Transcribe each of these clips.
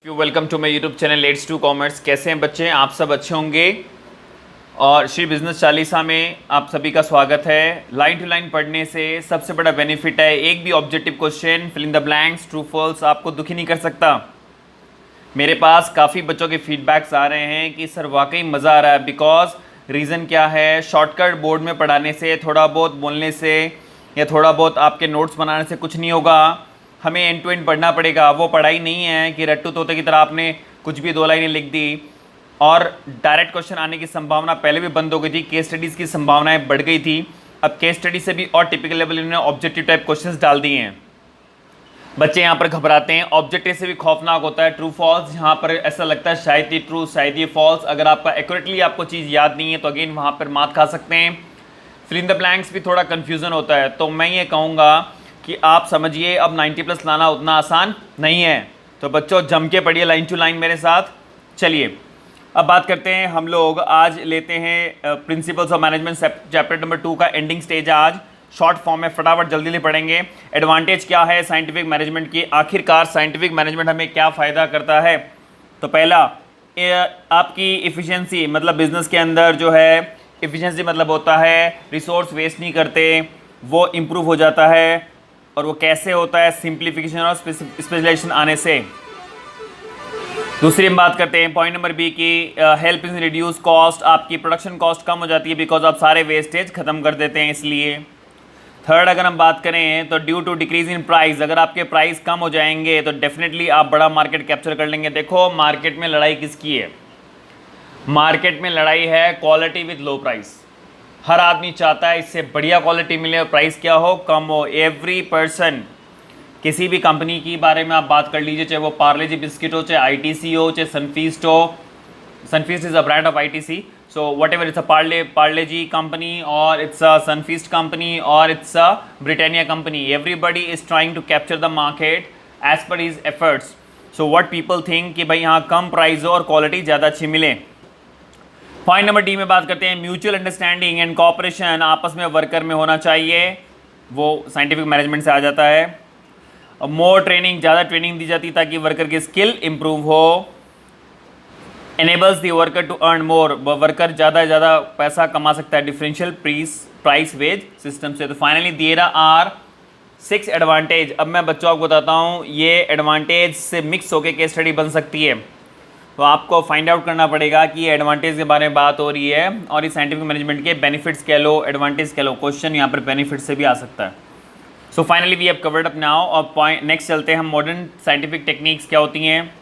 Welcome to my YouTube channel let's to commerce. कैसे हैं बच्चे? आप सब अच्छे होंगे। और श्री बिजनेस चालीसा में आप सभी का स्वागत है। लाइन टू लाइन पढ़ने से सबसे बड़ा बेनिफिट है, एक भी objective question fill in the blanks true false आपको दुखी नहीं कर सकता। मेरे पास काफ़ी बच्चों के फीडबैक्स आ रहे हैं कि सर वाकई मज़ा आ रहा है। बिकॉज रीज़न क्या है, शॉर्टकट बोर्ड में पढ़ाने से, थोड़ा बहुत बोलने से या थोड़ा बहुत आपके नोट्स बनाने से कुछ नहीं होगा। हमें एंड टू एंड पढ़ना पड़ेगा। वो पढ़ाई नहीं है कि रट्टू तोते की तरह आपने कुछ भी दो लाइनें लिख दी और डायरेक्ट क्वेश्चन आने की संभावना पहले भी बंद हो गई थी। केस स्टडीज़ की संभावनाएं बढ़ गई थी। अब केस स्टडी से भी और टिपिकल लेवल इन्होंने ऑब्जेक्टिव टाइप क्वेश्चंस डाल दिए हैं। बच्चे यहाँ पर घबराते हैं। ऑब्जेक्टिव से भी खौफनाक होता है ट्रू फॉल्स। यहाँ पर ऐसा लगता है शायद ये ट्रू शायद ये फॉल्स। अगर आपका एक्यूरेटली आपको चीज़ याद नहीं है तो अगेन वहाँ पर मात खा सकते हैं। फिल इन द ब्लैंक्स भी थोड़ा कन्फ्यूज़न होता है। तो मैं ये कहूँगा कि आप समझिए अब 90+ लाना उतना आसान नहीं है। तो बच्चों जम के पढ़िए लाइन टू लाइन मेरे साथ। चलिए अब बात करते हैं। हम लोग आज लेते हैं principles of management chapter number 2 का एंडिंग स्टेज। आज शॉर्ट फॉर्म में फटाफट जल्दी जल्दी पढ़ेंगे। एडवांटेज क्या है साइंटिफिक मैनेजमेंट की, आखिरकार साइंटिफिक मैनेजमेंट हमें क्या फ़ायदा करता है। तो पहला आपकी इफ़िशेंसी, मतलब बिजनेस के अंदर जो है इफ़िशेंसी मतलब होता है रिसोर्स वेस्ट नहीं करते, वो इम्प्रूव हो जाता है। और वो कैसे होता है? सिंप्लीफिकेशन और स्पेशलाइजेशन आने से। दूसरी हम बात करते हैं पॉइंट नंबर बी की, हेल्प इन रिड्यूस कॉस्ट। आपकी प्रोडक्शन कॉस्ट कम हो जाती है बिकॉज आप सारे वेस्टेज खत्म कर देते हैं इसलिए। थर्ड अगर हम बात करें तो due to decrease in price, अगर आपके प्राइस कम हो जाएंगे तो डेफिनेटली आप बड़ा मार्केट कैप्चर कर लेंगे। देखो मार्केट में लड़ाई किसकी है? मार्केट में लड़ाई है क्वालिटी विद लो प्राइस। हर आदमी चाहता है इससे बढ़िया क्वालिटी मिले और प्राइस क्या हो, कम हो। एवरी पर्सन, किसी भी कंपनी की बारे में आप बात कर लीजिए, चाहे वो पार्ले जी बिस्किट हो, चाहे आईटीसी हो, चाहे सनफीस्ट हो। Sunfeast is a brand of ITC, so whatever it's a Parle G company और इट्स अ सनफीस्ट कंपनी और it's a Britannia company. Everybody is trying to capture the market as per his efforts. So what people think कि भाई यहाँ कम price हो और quality ज़्यादा अच्छी मिले। पॉइंट नंबर डी में बात करते हैं म्यूचुअल अंडरस्टैंडिंग एंड कॉपरेशन आपस में वर्कर में होना चाहिए। वो साइंटिफिक मैनेजमेंट से आ जाता है। मोर ट्रेनिंग, ज़्यादा ट्रेनिंग दी जाती है ताकि वर्कर की स्किल इंप्रूव हो। Enables the worker to earn more, worker ज़्यादा पैसा कमा सकता है डिफरेंशियल प्राइस वेज सिस्टम से। तो फाइनली देयर आर 6 एडवांटेज। अब मैं बच्चों को बताता हूँ ये एडवांटेज से मिक्स होकर केस स्टडी बन सकती है। तो आपको फाइंड आउट करना पड़ेगा कि ये एडवांटेज के बारे में बात हो रही है और ये साइंटिफिक मैनेजमेंट के बेनिफिट्स कह लो, एडवांटेज कह लो। क्वेश्चन यहाँ पर बेनिफिट से भी आ सकता है। So finally we have covered up now. और पॉइंट नेक्स्ट चलते हैं हम, मॉडर्न साइंटिफिक टेक्निक्स क्या होती हैं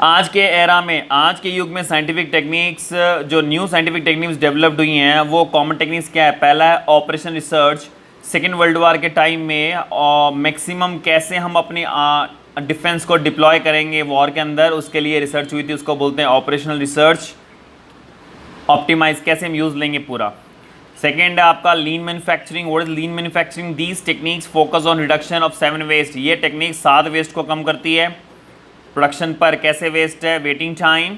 आज के एरा में, आज के युग में। साइंटिफिक टेक्निक्स, जो न्यू साइंटिफिक टेक्निक्स डेवलप्ड हुई हैं वो कॉमन टेक्निक्स क्या है? पहला है operation research. Second world war के टाइम में मैक्सिमम कैसे हम अपने डिफेंस को डिप्लॉय करेंगे वॉर के अंदर, उसके लिए रिसर्च हुई थी, उसको बोलते हैं ऑपरेशनल रिसर्च। ऑप्टिमाइज कैसे हम यूज़ लेंगे पूरा। सेकेंड है आपका lean manufacturing. What is lean manufacturing? These techniques focus on reduction of 7 waste. ये टेक्निक 7 वेस्ट को कम करती है। प्रोडक्शन पर कैसे वेस्ट है? Waiting time,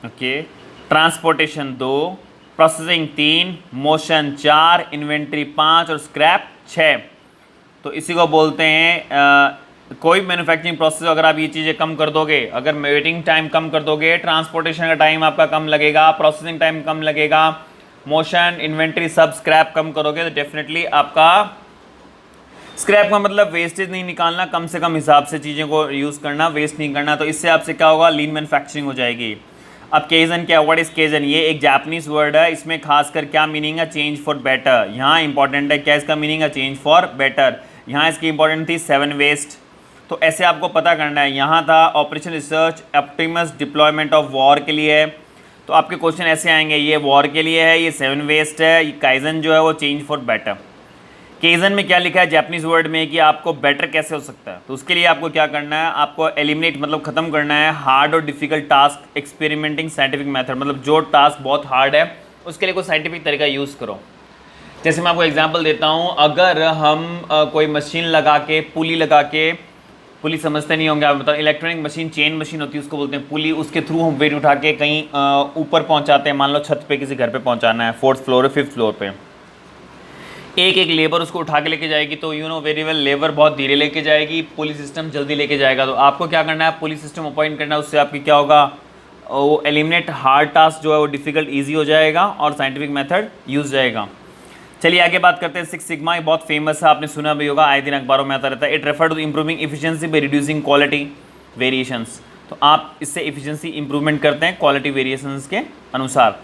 okay, transportation 2, processing 3, motion 4, inventory 5 और स्क्रैप 6। तो इसी को बोलते हैं कोई मैन्युफैक्चरिंग प्रोसेस अगर आप ये चीज़ें कम कर दोगे, अगर वेटिंग टाइम कम कर दोगे, ट्रांसपोर्टेशन का टाइम आपका कम लगेगा, प्रोसेसिंग टाइम कम लगेगा, मोशन इन्वेंट्री सब स्क्रैप कम करोगे तो डेफिनेटली आपका स्क्रैप का मतलब वेस्टेज नहीं निकालना, कम से कम हिसाब से चीज़ों को यूज़ करना, वेस्ट नहीं करना। तो इससे आपसे क्या होगा? लीन मैन्युफैक्चरिंग हो जाएगी। अब केजन क्या? What is केजन? ये एक जापानीज वर्ड है। इसमें खासकर क्या मीनिंग है? Change for better. यहाँ इंपॉर्टेंट है क्या इसका मीनिंग है? Change for better. यहाँ इसकी इंपॉर्टेंट थी 7 वेस्ट। तो ऐसे आपको पता करना है। यहाँ था operation research Optimus deployment of war के लिए है। तो आपके क्वेश्चन ऐसे आएंगे, ये वॉर के लिए है, ये 7 वेस्ट है, ये काइजन जो है वो चेंज फॉर बेटर। केजन में क्या लिखा है जापानीज वर्ड में कि आपको बेटर कैसे हो सकता है। तो उसके लिए आपको क्या करना है? आपको एलिमिनेट मतलब ख़त्म करना है हार्ड और difficult task experimenting scientific method. मतलब जो टास्क बहुत हार्ड है उसके लिए कोई साइंटिफिक तरीका यूज़ करो। जैसे मैं आपको एग्जाम्पल देता हूँ, अगर हम कोई मशीन लगा के, पुली लगा के, पुली समझते नहीं होंगे आप, बताओ, इलेक्ट्रॉनिक मशीन, चेन मशीन होती है उसको बोलते हैं पुली। उसके थ्रू हम वेट उठा के कहीं ऊपर पहुंचाते हैं। मान लो छत पे किसी घर पे पहुंचाना है, 4th फ्लोर और 5th फ्लोर पे। एक एक लेबर उसको उठा के लेके जाएगी, तो you know very well labour बहुत धीरे लेके जाएगी, पुलिस सिस्टम जल्दी लेके जाएगा। तो आपको क्या करना है, पुलिस सिस्टम अपॉइंट करना है, उससे आपकी क्या होगा, वो एलिमिनेट हार्ड टास्क जो है वो डिफिकल्ट ईजी हो जाएगा और साइंटिफिक मेथड यूज जाएगा। चलिए आगे बात करते हैं। 6 सिग्मा ये बहुत फेमस है, आपने सुना भी होगा, आए दिन अखबारों में आता रहता है। It refer to improving efficiency by reducing quality variations. तो आप इससे इफिशियंसी इंप्रूवमेंट करते हैं क्वालिटी वेरिएशंस के अनुसार।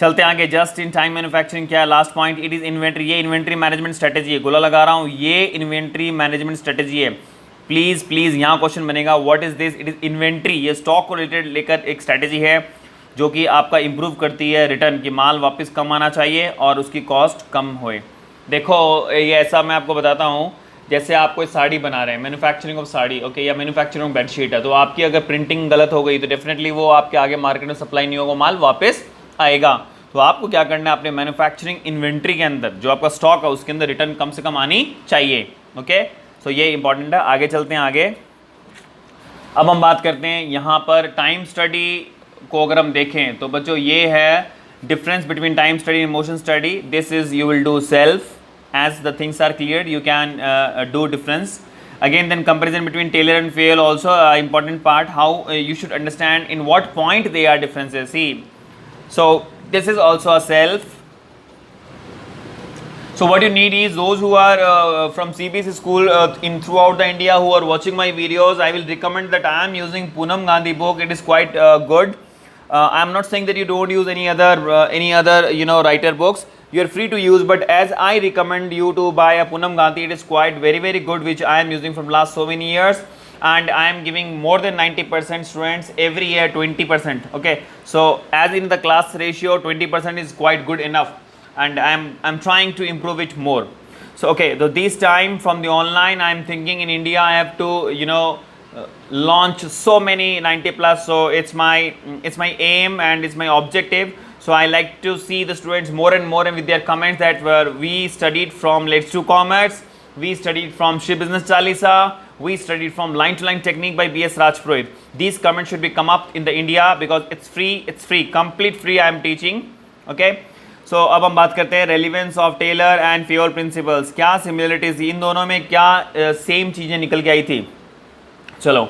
चलते हैं आगे। जस्ट इन टाइम मैन्युफैक्चरिंग क्या है, last point, it is inventory. ये इन्वेंट्री मैनेजमेंट स्ट्रेटेजी है, गोला लगा रहा हूँ, ये इन्वेंट्री मैनेजमेंट स्ट्रेटेजी है। प्लीज़ प्लीज़ यहाँ क्वेश्चन बनेगा, what is this, it is inventory. ये स्टॉक को रिलेटेड लेकर एक स्ट्रेटेजी है जो कि आपका इंप्रूव करती है रिटर्न, की माल वापस कम आना चाहिए और उसकी कॉस्ट कम होए। देखो ये ऐसा मैं आपको बताता हूँ, जैसे आप कोई साड़ी बना रहे हैं, मैन्युफैक्चरिंग ऑफ साड़ी, ओके, या मैन्युफैक्चरिंग ऑफ बेडशीट है, तो आपकी अगर प्रिंटिंग गलत हो गई तो डेफिनेटली वो आपके आगे मार्केट में सप्लाई नहीं होगा, माल वापस आएगा। तो आपको क्या करना है, अपने मैन्युफैक्चरिंग इन्वेंट्री के अंदर जो आपका स्टॉक है उसके अंदर रिटर्न कम से कम आनी चाहिए। ओके, सो ये इंपॉर्टेंट है। आगे चलते हैं आगे। अब हम बात करते हैं यहाँ पर टाइम स्टडी को अगर हम देखें तो बच्चों ये है difference between time study and motion study. This is you will do self as the things are cleared, you can do difference. Again, then comparison between Taylor and Fayol also important part, how you should understand in what point they are differences. See, so this is also a self. So what you need is those who are from CBSE school in throughout the India who are watching my videos, I will recommend that I am using Poonam Gandhi book. It is quite good. I am not saying that you don't use any other you know writer books. You are free to use, but as I recommend you to buy a Poonam Gandhi, it is quite very good, which I am using from last so many years, and I am giving more than 90% students every year 20%. Okay, so as in the class ratio 20% is quite good enough, and I'm trying to improve it more. So okay, so this time from the online, I'm thinking in India I have to launch so many 90 plus. So it's my aim and it's my objective. So I like to see the students more and more and with their comments that we studied from Let's Do Commerce, we studied from Shiv Business Chalisa, we studied from Line to Line Technique by B.S. Rajpurohit. These comments should be come up in the India because it's free, complete free I am teaching. Okay. So अब हम बात करते हैं relevance of Taylor and Fayol principles. क्या similarities, इन दोनों में क्या same चीज़ें निकल के आई थी। चलो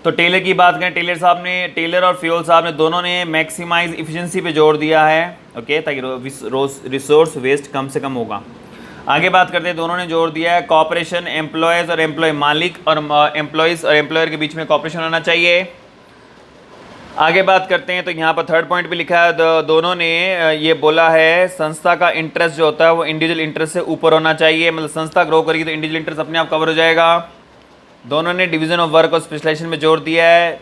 तो टेलर की बात करें, टेलर और फ्योल साहब ने दोनों ने मैक्सिमाइज इफिशिएंसी पे जोर दिया है, ओके, ताकि रिसोर्स वेस्ट कम से कम होगा। आगे बात करते हैं, दोनों ने जोर दिया है कॉपरेशन, एम्प्लॉयज़ और एम्प्लॉय, मालिक और एम्प्लॉयज़ और एम्प्लॉयर के बीच में कॉपरेशन होना चाहिए। आगे बात करते हैं तो यहाँ पर थर्ड पॉइंट भी लिखा है, दोनों ने ये बोला है संस्था का इंटरेस्ट जो होता है वो इंडिविजुअल इंटरेस्ट से ऊपर होना चाहिए, मतलब संस्था ग्रो करेगी तो इंडिविजुअल इंटरेस्ट अपने आप कवर हो जाएगा। दोनों ने डिवीजन ऑफ वर्क और स्पेशलाइजेशन में जोर दिया है।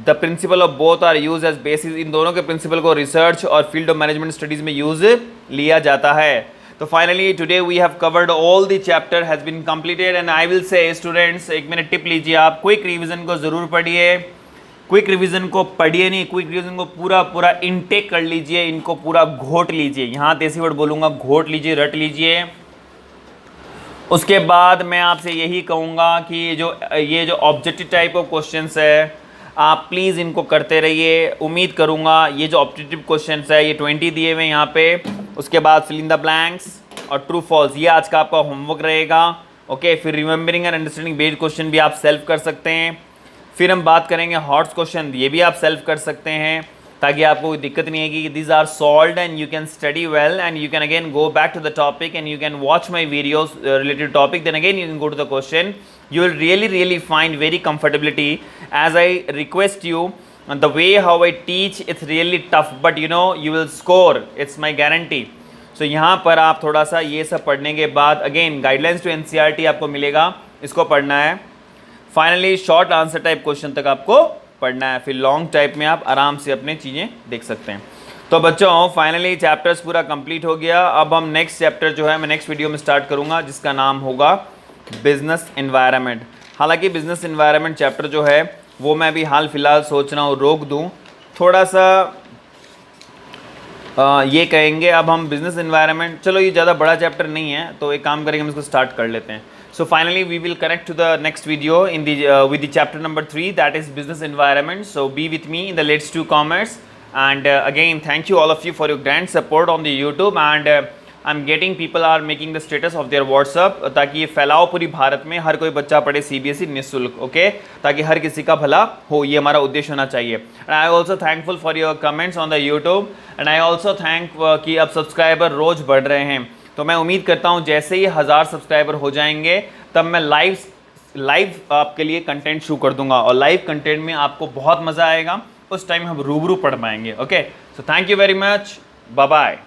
The principle of both are use as basis, इन दोनों के प्रिंसिपल को रिसर्च और फील्ड ऑफ मैनेजमेंट स्टडीज़ में यूज लिया जाता है। तो finally today we have covered all the chapter has been completed and I will say students, एक मिनट टिप लीजिए, आप क्विक रिविजन को ज़रूर पढ़िए, क्विक रिविजन को पढ़िए नहीं, क्विक रिविजन को पूरा इनटेक कर लीजिए, इनको पूरा घोट लीजिए, यहाँ देसी वर्ड बोलूँगा, घोट लीजिए, रट लीजिए। उसके बाद मैं आपसे यही कहूँगा कि ये जो ऑब्जेक्टिव टाइप ऑफ क्वेश्चंस है आप प्लीज़ इनको करते रहिए। उम्मीद करूँगा ये जो ऑब्जेक्टिव क्वेश्चंस है ये 20 दिए हुए यहाँ पे, उसके बाद फिल इन द ब्लैंक्स और ट्रू फॉल्स, ये आज का आपका होमवर्क रहेगा। ओके, फिर remembering and understanding based question भी आप सेल्फ कर सकते हैं। फिर हम बात करेंगे हॉट्स क्वेश्चन, ये भी आप सेल्फ कर सकते हैं ताकि आपको कोई दिक्कत नहीं आएगी। This are solved and you can study well and you can again go back to the topic and you can watch my videos related topic, then again you can go to the question, you will really find very comfortability. As I request you, the way how I teach, it's really tough, but you know you will score, it's my guarantee. So यहाँ पर आप थोड़ा सा ये सब पढ़ने के बाद अगेन गाइडलाइंस टू NCERT आपको मिलेगा, इसको पढ़ना है। Finally short answer type question तक आपको पढ़ना है, फिर लॉन्ग टाइप में आप आराम से अपने चीज़ें देख सकते हैं। तो बच्चों फाइनली चैप्टर्स पूरा कंप्लीट हो गया। अब हम नेक्स्ट चैप्टर जो है मैं नेक्स्ट वीडियो में स्टार्ट करूँगा जिसका नाम होगा बिजनेस एनवायरनमेंट। हालांकि बिजनेस एनवायरनमेंट चैप्टर जो है वो मैं अभी हाल फिलहाल सोच रहा हूँ रोक दूँ, थोड़ा सा ये कहेंगे अब हम बिजनेस एनवायरनमेंट, चलो ये ज़्यादा बड़ा चैप्टर नहीं है तो एक काम करेंगे हम इसको स्टार्ट कर लेते हैं। So finally we will connect to the next video in with the chapter number 3 that is business environment. So be with me in the let's do commerce and again thank you all of you for your grand support on the YouTube and I am getting people are making the status of their WhatsApp, ताकि ये फैलाओ पूरी भारत में, हर कोई बच्चा पढ़े CBSE निःशुल्क, okay, ताकि हर किसी का भला हो, ये हमारा उद्देश्य होना चाहिए। And I also thankful for your comments on the YouTube, and I also thank कि अब सब्सक्राइबर रोज बढ़ रहे हैं। तो मैं उम्मीद करता हूँ जैसे ही 1000 सब्सक्राइबर हो जाएंगे तब मैं लाइव आपके लिए कंटेंट शो कर दूंगा, और लाइव कंटेंट में आपको बहुत मजा आएगा, उस टाइम हम रूबरू पढ़ पाएंगे। Okay, so thank you very much, bye bye.